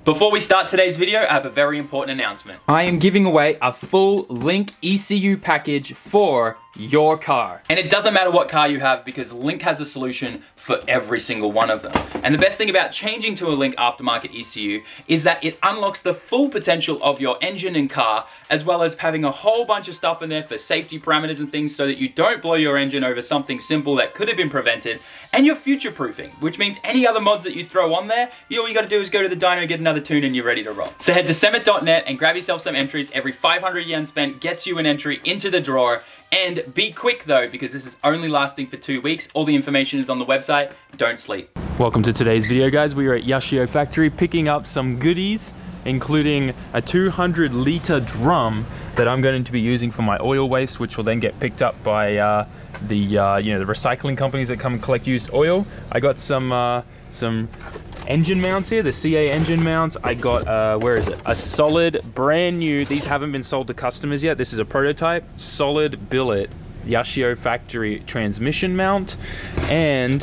Before we start today's video, I have a very important announcement. I am giving away a full Link ECU package for your car. And it doesn't matter what car you have because Link has a solution for every single one of them. And the best thing about changing to a Link aftermarket ECU is that it unlocks the full potential of your engine and car, as well as having a whole bunch of stuff in there for safety parameters and things so that you don't blow your engine over something simple that could have been prevented, and you're future-proofing, which means any other mods that you throw on there, all you gotta do is go to the dyno, get another tune, and you're ready to roll. So head to SAMMIT.net and grab yourself some entries. Every 500 yen spent gets you an entry into the drawer. And be quick though, because this is only lasting for 2 weeks. All the information is on the website. Don't sleep. Welcome to today's video, guys. We are at Yashio Factory picking up some goodies, including a 200-liter drum that I'm going to be using for my oil waste, which will then get picked up by the recycling companies that come and collect used oil. I got some engine mounts here, the CA engine mounts. I got, where is it? A solid, brand new, these haven't been sold to customers yet. This is a prototype, solid billet Yashio Factory transmission mount. And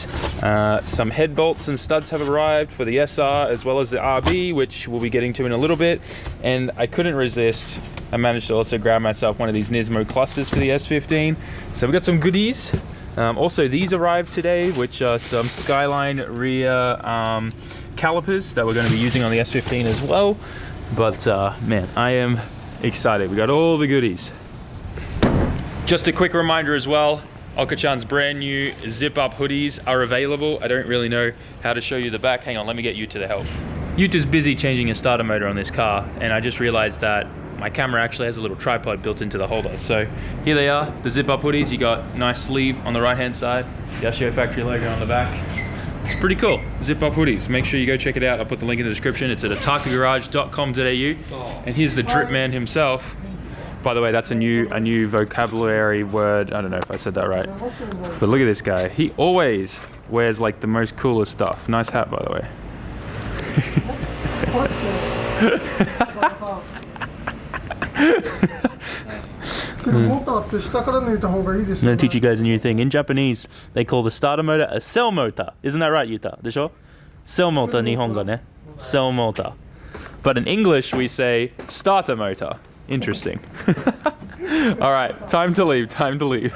some head bolts and studs have arrived for the SR as well as the RB, which we'll be getting to in a little bit. And I couldn't resist. I managed to also grab myself one of these Nismo clusters for the S15. So we got some goodies. Also, these arrived today, which are some Skyline rear calipers that we're going to be using on the S15 as well. But man, I am excited. We got all the goodies. Just a quick reminder as well, Okachan's brand new zip-up hoodies are available. I don't really know how to show you the back. Hang on, let me get Yuta to help. Yuta's busy changing a starter motor on this car, and I just realized that my camera actually has a little tripod built into the holder. So here they are, the zip-up hoodies. You got nice sleeve on the right-hand side, Yashio Factory logo on the back. It's pretty cool, zip-up hoodies. Make sure you go check it out. I'll put the link in the description. It's at atakagarage.com.au. And here's the drip man himself. By the way, that's a new vocabulary word. I don't know if I said that right. But look at this guy. He always wears like the most coolest stuff. Nice hat, by the way. I'm gonna teach you guys a new thing. In Japanese, they call the starter motor a cell motor. Isn't that right, Yuta? Desho? Cell motor, Nihongo ne? Cell motor. But in English, we say starter motor. Interesting. All right, time to leave, time to leave.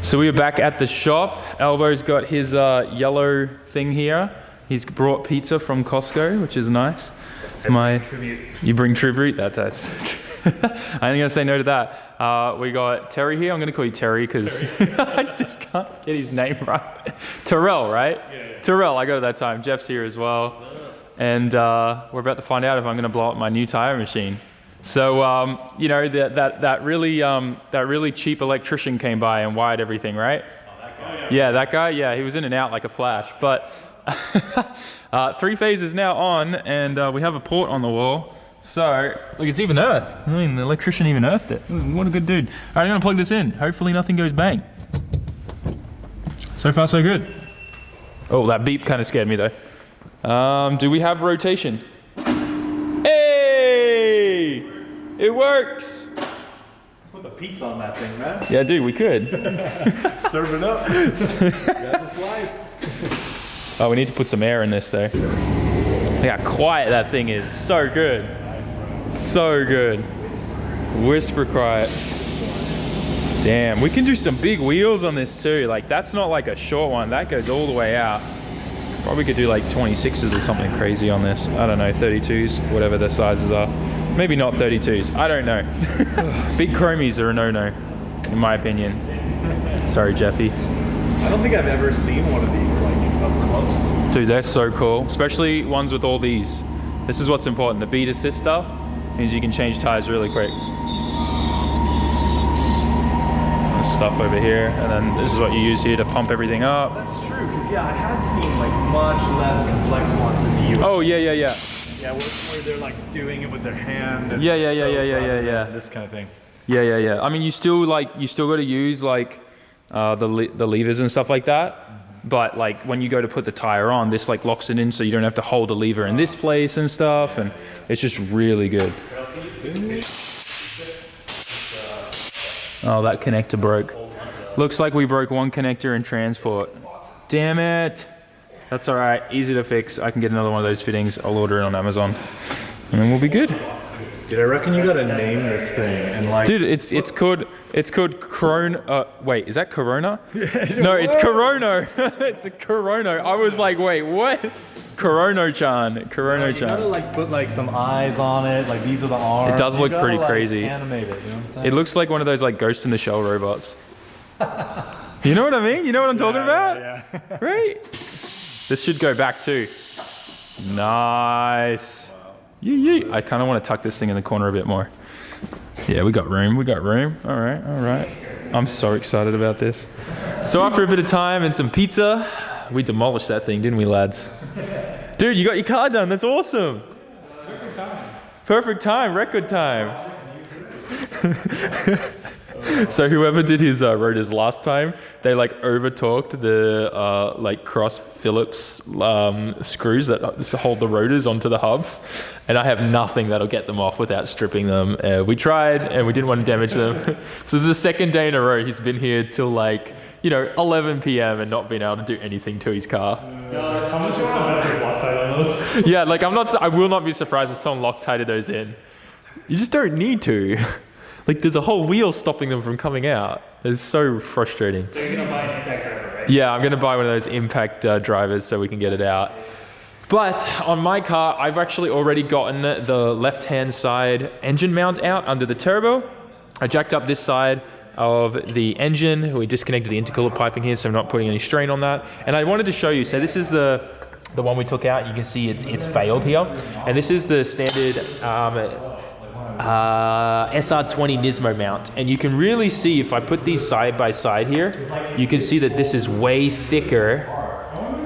So we are back at the shop. Elbo's got his yellow thing here. He's brought pizza from Costco, which is nice. You bring tribute? That's I ain't gonna say no to that. We got Terry here. I'm gonna call you Terry because I just can't get his name right. Terrell, right? Yeah. Terrell, I got it that time. Jeff's here as well. And we're about to find out if I'm gonna blow up my new tire machine. So, you know, that really cheap electrician came by and wired everything, right? Oh, that guy? Yeah, that guy? Yeah, he was in and out like a flash. But 3 phases now on, and we have a port on the wall. So, look, it's even earthed. I mean, the electrician even earthed it. What a good dude. All right, I'm going to plug this in. Hopefully nothing goes bang. So far, so good. Oh, that beep kind of scared me, though. Do we have rotation? Hey! It works! Put the pizza on that thing, man. Yeah, dude, we could. Serve it up. Grab the slice. Oh, we need to put some air in this, though. Look how quiet that thing is. So good. So good. Whisper quiet. Damn, we can do some big wheels on this too. Like, that's not like a short one. That goes all the way out. Probably could do like 26s or something crazy on this. I don't know, 32s, whatever the sizes are. Maybe not 32s. I don't know. Big chromies are a no-no, in my opinion. Sorry, Jeffy. I don't think I've ever seen one of these like up close. Dude, they're so cool. Especially ones with all these. This is what's important. The bead assist stuff means you can change tires really quick. There's stuff over here, and then this is what you use here to pump everything up. That's true, because yeah, I had seen like much less complex ones in the US. Oh yeah. Yeah, where they're like doing it with their hand. And Yeah. This kind of thing. Yeah. I mean, you still got to use like the levers and stuff like that. But like when you go to put the tire on, this like locks it in, so you don't have to hold the lever in this place and stuff, and it's just really good. Oh, that connector broke. Looks like we broke one connector in transport. Damn it. That's all right, easy to fix. I can get another one of those fittings. I'll order it on Amazon. and then we'll be good. Dude, I reckon you gotta name this thing and like. Dude, it's called Corona. Wait, is that Corona? No, it's Corono. It's a Corono. I was like, wait, what? Corono-chan. You gotta like put like some eyes on it. Like these are the arms. It does look pretty like, crazy. Animate it. You know what I'm saying? It looks like one of those like Ghost in the Shell robots. You know what I mean? You know what I'm talking about? Yeah. Right? This should go back too. Nice. I kind of want to tuck this thing in the corner a bit more. Yeah, we got room. All right. I'm so excited about this. So after a bit of time and some pizza, we demolished that thing, didn't we, lads? Dude, you got your car done. That's awesome. Perfect time. Record time. So whoever did his rotors last time, they like over-torqued the like cross Phillips screws that hold the rotors onto the hubs, and I have nothing that'll get them off without stripping them. We tried and we didn't want to damage them. So this is the second day in a row he's been here till like 11 p.m. and not been able to do anything to his car. How much you want to Loctite on those? Yeah, like I will not be surprised if someone Loctited those in. You just don't need to. Like, there's a whole wheel stopping them from coming out. It's so frustrating. So you're going to buy an impact driver, right? Yeah, I'm going to buy one of those impact drivers so we can get it out. But on my car, I've actually already gotten the left-hand side engine mount out under the turbo. I jacked up this side of the engine. We disconnected the intercooler piping here, so I'm not putting any strain on that. And I wanted to show you, so this is the one we took out. You can see it's failed here. And this is the standard SR20 Nismo mount, and you can really see if I put these side by side here, you can see that this is way thicker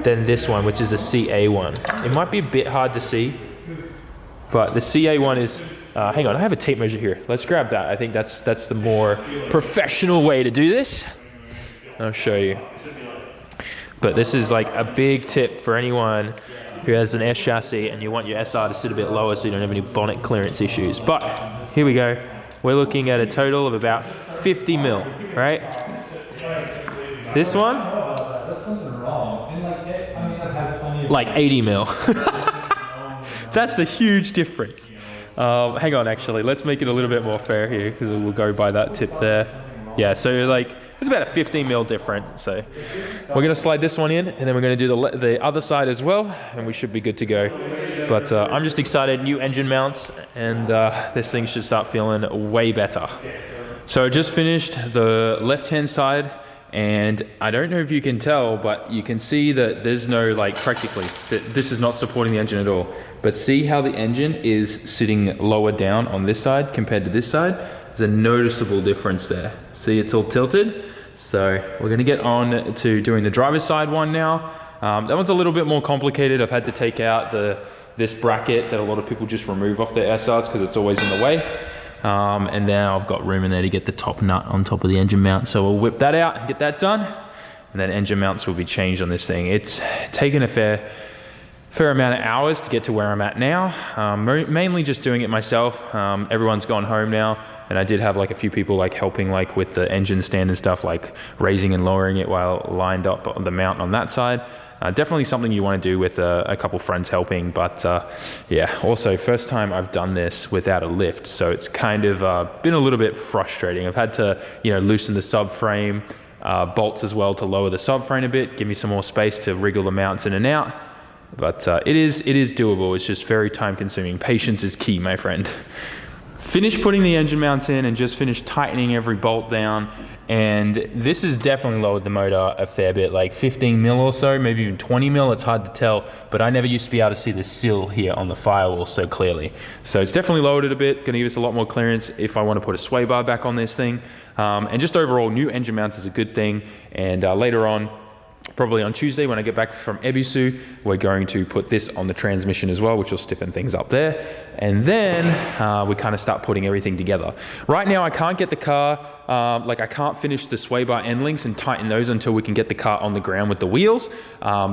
than this one, which is the CA one. It might be a bit hard to see, but the CA one is hang on, I have a tape measure here. Let's grab that. I think that's the more professional way to do this. I'll show you. But this is like a big tip for anyone who has an S chassis and you want your SR to sit a bit lower so you don't have any bonnet clearance issues. But here we go. We're looking at a total of about 50 mil, right? This one, like 80 mil. That's a huge difference. Hang on, actually, let's make it a little bit more fair here because we'll go by that tip there. Yeah, so like it's about a 15 mil difference. So we're gonna slide this one in, and then we're gonna do the other side as well, and we should be good to go. But I'm just excited, new engine mounts, and this thing should start feeling way better. So I just finished the left-hand side, and I don't know if you can tell, but you can see that there's no, like, practically, this is not supporting the engine at all. But see how the engine is sitting lower down on this side compared to this side? There's a noticeable difference there. See, it's all tilted. So we're gonna get on to doing the driver's side one now. That one's a little bit more complicated. I've had to take out this bracket that a lot of people just remove off their SRs because it's always in the way. And now I've got room in there to get the top nut on top of the engine mount. So we'll whip that out and get that done. And then engine mounts will be changed on this thing. It's taken a fair amount of hours to get to where I'm at now. Mainly just doing it myself. Everyone's gone home now, and I did have like a few people like helping like with the engine stand and stuff, like raising and lowering it while lined up on the mount on that side. Definitely something you want to do with a couple friends helping, but yeah, also first time I've done this without a lift, so it's kind of been a little bit frustrating. I've had to loosen the subframe, bolts as well to lower the subframe a bit, give me some more space to wriggle the mounts in and out. But it is doable. It's just very time consuming. Patience is key, my friend. Finished putting the engine mounts in and just finished tightening every bolt down. And this has definitely lowered the motor a fair bit, like 15 mil or so, maybe even 20 mil. It's hard to tell, but I never used to be able to see the sill here on the firewall so clearly. So it's definitely lowered it a bit. Going to give us a lot more clearance if I want to put a sway bar back on this thing. And just overall, new engine mounts is a good thing. And later on, probably on Tuesday when I get back from Ebisu, we're going to put this on the transmission as well, which will stiffen things up there. And then we kind of start putting everything together. Right now, I can't get the car, I can't finish the sway bar end links and tighten those until we can get the car on the ground with the wheels,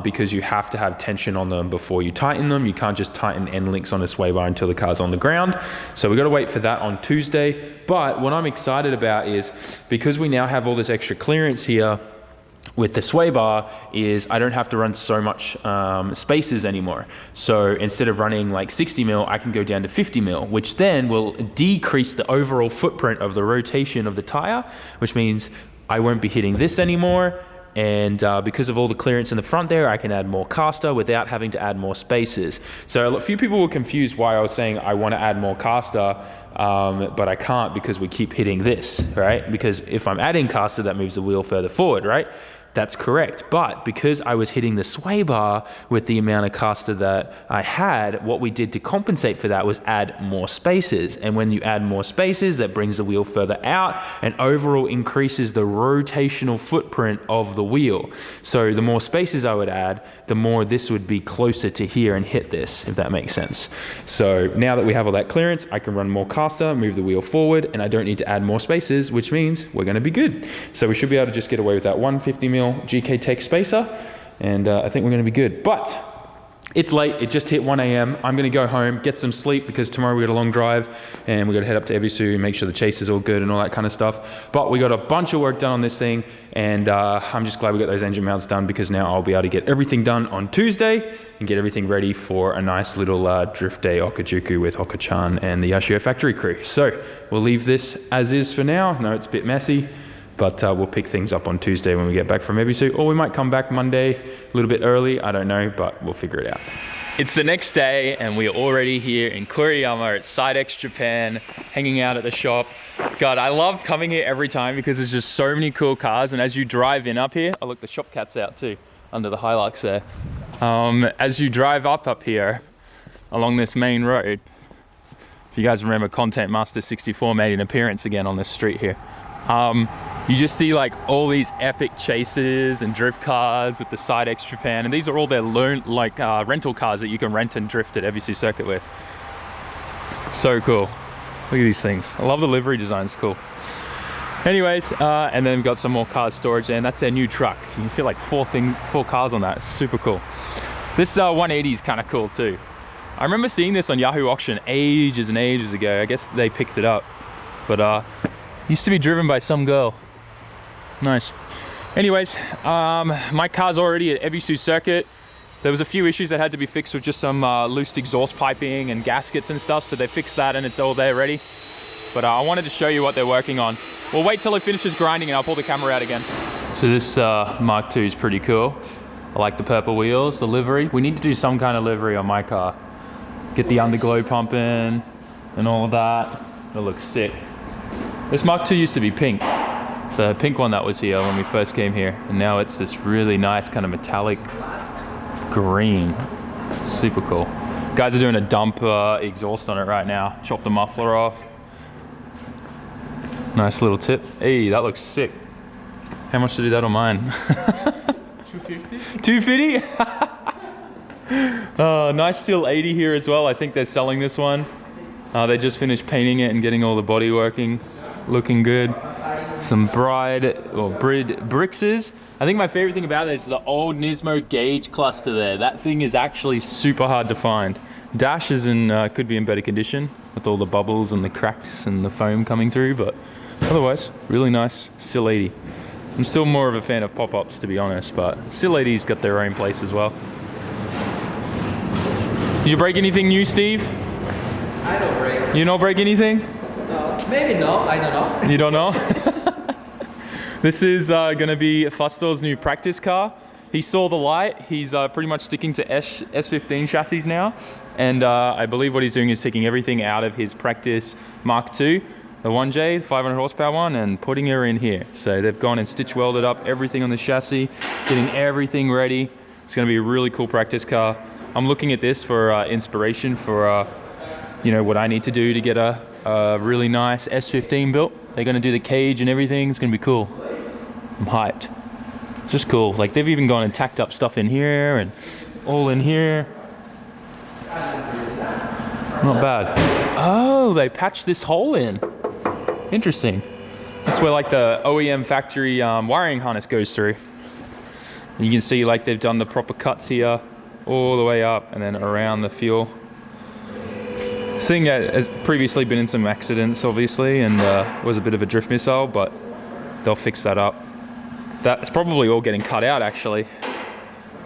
because you have to have tension on them before you tighten them. You can't just tighten end links on a sway bar until the car's on the ground. So we got to wait for that on Tuesday. But what I'm excited about is because we now have all this extra clearance here, with the sway bar is I don't have to run so much spaces anymore. So instead of running like 60 mil, I can go down to 50 mil, which then will decrease the overall footprint of the rotation of the tire, which means I won't be hitting this anymore. And because of all the clearance in the front there, I can add more caster without having to add more spaces. So a few people were confused why I was saying I want to add more caster, but I can't because we keep hitting this, right? Because if I'm adding caster, that moves the wheel further forward, right? That's correct. But because I was hitting the sway bar with the amount of caster that I had, what we did to compensate for that was add more spaces. And when you add more spaces, that brings the wheel further out and overall increases the rotational footprint of the wheel. So the more spaces I would add, the more this would be closer to here and hit this, if that makes sense. So now that we have all that clearance, I can run more caster, move the wheel forward, and I don't need to add more spaces, which means we're going to be good. So we should be able to just get away with that 150 mil GK Tech spacer, and I think we're going to be good. But it's late, it just hit 1 a.m. I'm going to go home, get some sleep, because tomorrow we got a long drive and we got to head up to Ebisu, make sure the chase is all good and all that kind of stuff. But we got a bunch of work done on this thing, and I'm just glad we got those engine mounts done, because now I'll be able to get everything done on Tuesday and get everything ready for a nice little drift day Okajuku with Hoka-chan and the Yashio Factory crew. So we'll leave this as is for now. I know it's a bit messy, but we'll pick things up on Tuesday when we get back from Ebisu, or we might come back Monday a little bit early. I don't know, but we'll figure it out. It's the next day, and we're already here in Koriyama at Sidex Japan, hanging out at the shop. God, I love coming here every time because there's just so many cool cars, and as you drive in up here, oh look, the shop cat's out too, under the Hilux there. As you drive up here, along this main road, if you guys remember, Content Master 64 made an appearance again on this street here. You just see like all these epic chases and drift cars with the Sidex Japan, and these are all their rental cars that you can rent and drift at Ebisu Circuit with. So cool. Look at these things. I love the livery design, it's cool. Anyways, and then we've got some more cars storage there, and that's their new truck. You can fit like four cars on that. It's super cool. This 180 is kind of cool too. I remember seeing this on Yahoo Auction ages and ages ago. I guess they picked it up, but used to be driven by some girl. Nice. Anyways, my car's already at Ebisu Circuit. There was a few issues that had to be fixed with just some loose exhaust piping and gaskets and stuff, so they fixed that and it's all there ready. But I wanted to show you what they're working on. We'll wait till it finishes grinding and I'll pull the camera out again. So this Mark II is pretty cool. I like the purple wheels, the livery. We need to do some kind of livery on my car. Get the underglow pumping and all of that. It looks sick. This Mark II used to be pink. The pink one that was here when we first came here, and now it's this really nice kind of metallic green. Super cool. Guys are doing a dump exhaust on it right now. Chop the muffler off. Nice little tip. Hey, that looks sick. How much to do that on mine? 250? 250? Nice steel 80 here as well. I think they're selling this one. They just finished painting it and getting all the body working, looking good. Some brid brixes. I think my favorite thing about it is the old Nismo gauge cluster there. That thing is actually super hard to find. Dash is could be in better condition with all the bubbles and the cracks and the foam coming through, but otherwise, really nice still 80. I'm still more of a fan of pop-ups, to be honest, but still 80's got their own place as well. Did you break anything new, Steve? I don't break. You don't break anything? No, maybe no, I don't know. You don't know? This is going to be Fustor's new practice car. He saw the light. He's pretty much sticking to S15 chassis now. And I believe what he's doing is taking everything out of his practice Mark II, the 1J, 500 horsepower one, and putting her in here. So they've gone and stitch welded up everything on the chassis, getting everything ready. It's going to be a really cool practice car. I'm looking at this for inspiration for what I need to do to get a really nice S15 built. They're going to do the cage and everything. It's going to be cool. I'm hyped. Just cool. Like, they've even gone and tacked up stuff in here and all in here. Not bad. Oh, they patched this hole in. Interesting. That's where like the OEM factory wiring harness goes through. And you can see like they've done the proper cuts here all the way up and then around the fuel. This thing has previously been in some accidents, obviously, and was a bit of a drift missile, but they'll fix that up. That's probably all getting cut out actually.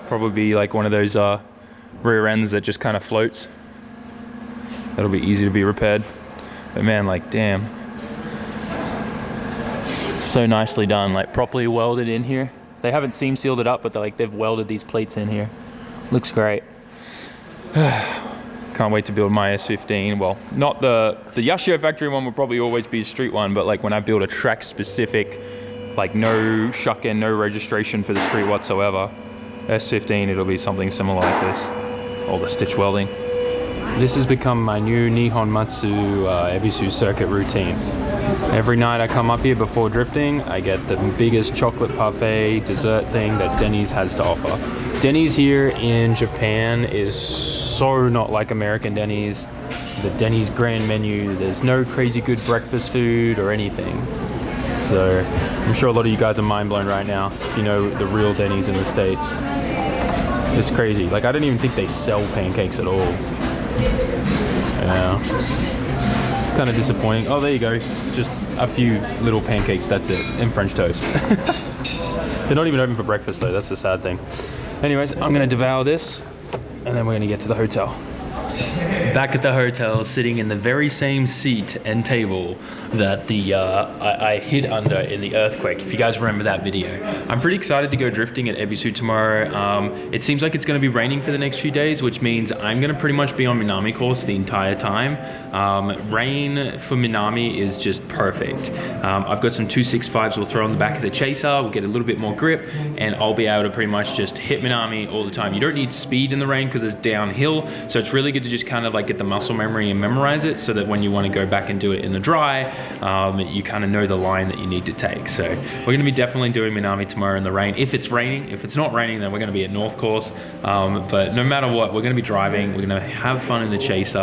Probably be like one of those rear ends that just kind of floats. That'll be easy to be repaired. But man, like damn. So nicely done, like properly welded in here. They haven't seam sealed it up, but they've welded these plates in here. Looks great. Can't wait to build my S15. Well, not the Yashio Factory one will probably always be a street one, but like when I build a track specific, like no shuck-in, no registration for the street whatsoever, S15, it'll be something similar like this. All the stitch welding. This has become my new Nihon Matsu Ebisu Circuit routine. Every night I come up here before drifting, I get the biggest chocolate parfait dessert thing that Denny's has to offer. Denny's here in Japan is so not like American Denny's. The Denny's grand menu, there's no crazy good breakfast food or anything. So I'm sure a lot of you guys are mind blown right now if you know the real Denny's in the States. It's crazy. Like I don't even think they sell pancakes at all. Yeah. It's kind of disappointing. Oh, there you go. It's just a few little pancakes, that's it, and French toast. They're not even open for breakfast though, that's the sad thing. Anyways, I'm gonna devour this and then we're gonna get to the hotel. Back at the hotel, sitting in the very same seat and table that I hid under in the earthquake, if you guys remember that video. I'm pretty excited to go drifting at Ebisu tomorrow. It seems like it's going to be raining for the next few days, which means I'm going to pretty much be on Minami course the entire time. Rain for Minami is just perfect. I've got some 265s we'll throw on the back of the chaser, we'll get a little bit more grip, and I'll be able to pretty much just hit Minami all the time. You don't need speed in the rain because it's downhill, so it's really good to just kind of like get the muscle memory and memorize it so that when you want to go back and do it in the dry, you kind of know the line that you need to take. So we're going to be definitely doing Minami tomorrow in the rain. If it's raining, if it's not raining, then we're going to be at North Course. But no matter what, we're going to be driving, we're going to have fun in the chaser,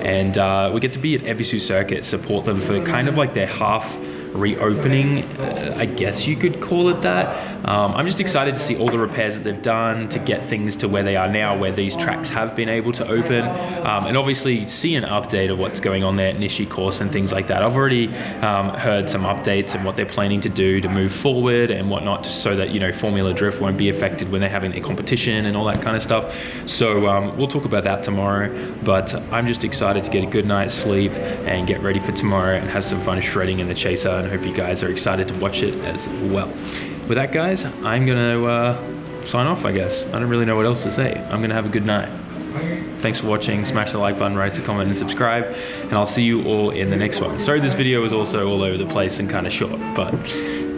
and we get to be at Ebisu Circuit, support them for kind of like their half reopening, I guess you could call it that. I'm just excited to see all the repairs that they've done to get things to where they are now, where these tracks have been able to open, and obviously see an update of what's going on there at Nishi course and things like that. I've already heard some updates and what they're planning to do to move forward and whatnot, just so that, you know, Formula Drift won't be affected when they're having their competition and all that kind of stuff. So we'll talk about that tomorrow, but I'm just excited to get a good night's sleep and get ready for tomorrow and have some fun shredding in the chaser, and I hope you guys are excited to watch it as well. With that, guys, I'm gonna sign off, I guess. I don't really know what else to say. I'm gonna have a good night. Thanks for watching. Smash the like button, rate the comment, and subscribe, and I'll see you all in the next one. Sorry this video was also all over the place and kind of short, but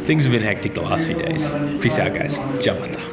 things have been hectic the last few days. Peace out, guys. Jamata.